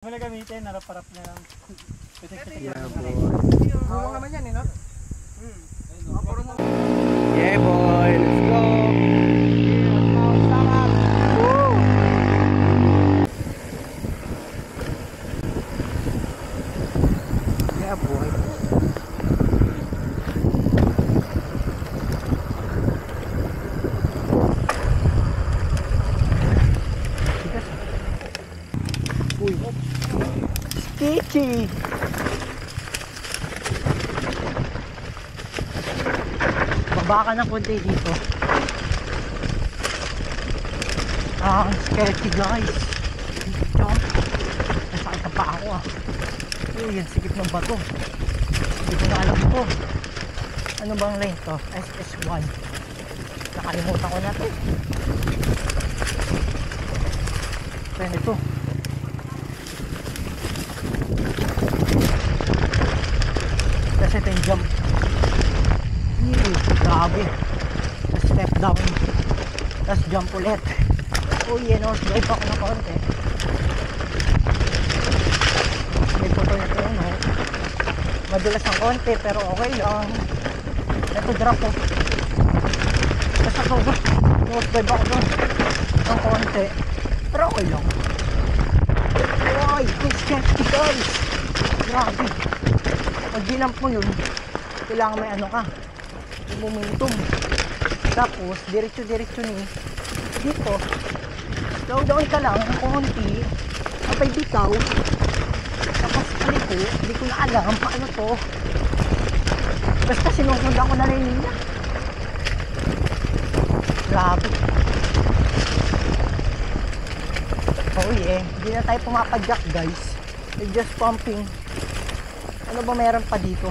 Wala gamitin, narap-harap na lang. Yeah, boy. Purong naman yan, no? Yeah, boy. Let's go. Woo! Yeah, boy. Uy, Stitchy! Baba ka ng konti dito. Ang sketchy, guys. Dito. Nasakit na pa ako, ah. Uy, yan sikip ng bato. Hindi ko na alam ito. Ano bang lane to? SS1. Nakalimutan ko na ito. Kaya ito. Kasi ito yung jump. Grabe. Tapos step down. Tapos jump ulit. Uy, yan o. Drive ako na konti. May photo nito yun, no? Madulas ang konti, pero okay lang. Ito drop o. Tapos ako, drive ako doon ng konti. Pero okay lang. Uy, it's sketchy, guys. Grabe. Pag ginamp mo yun, kailangan may ano ka, momentum. Tapos diretso ni dito, slow down ka lang ng konti, kapay bitaw. Tapos paliko, hindi ko na alam paano to, basta sinusunod ako na rin niya. Grabe. Oh yeah, hindi na tayo pumapadyak, guys. We're just pumping. Ano ba meron pa dito?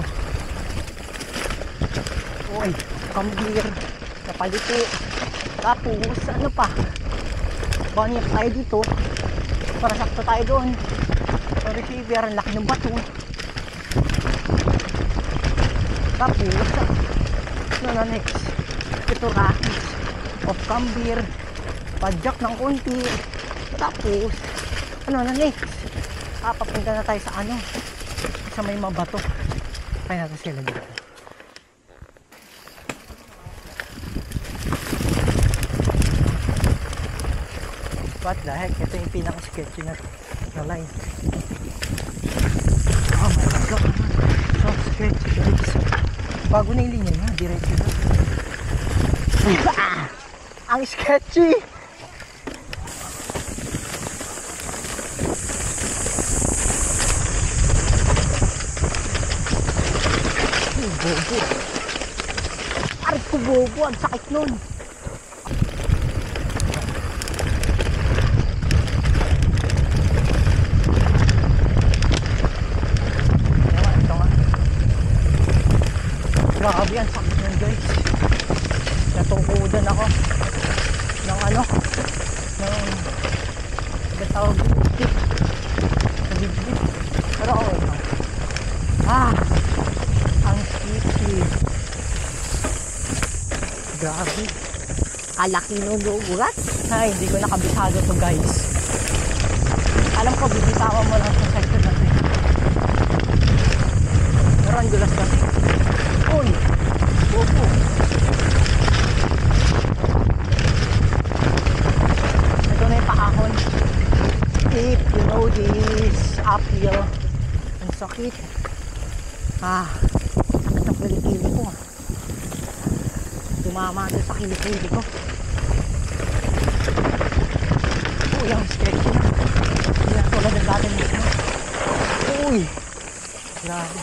Uy, kambir, kapaliti. Tapos, ano pa? Banyak tayo dito. Para sakto tayo doon. Sa receiver, ang laki ng bato. Tapos, ano na next? Ito rakis. Of kambir. Padyak ng konti. Tapos, ano na next? Papunta na tayo sa ano? Sa may mga bato. Kaya natin sila dito. What the heck? Ito yung pinaka-sketchy na line. Oh my god. So sketchy, guys. Bago na yung linya niya. Diretso na. Ang sketchy! Bobo. Arit ko bobo. Ang sakit nun. Ito nga. Grabe, ang sakit nun, guys. Natukudan ako ng ano, ng gatawag tip sa bibig. Pero okay lang. Ang sticky. Grabe. Kalaki nung buurat. Ay, hindi ko nakabisado to, guys. Alam ko, bibitawan mo lang sa sector natin. Pero ang dulas kasi. Uy! Bobo. Ito na yung paahon. If you know this uphill, ang sakit. Sakit ang kilikili ko. Tumama doon sa kilikili ko. Yung stretch na. Hindi na tulad ng dati nito. Uy! Grabe.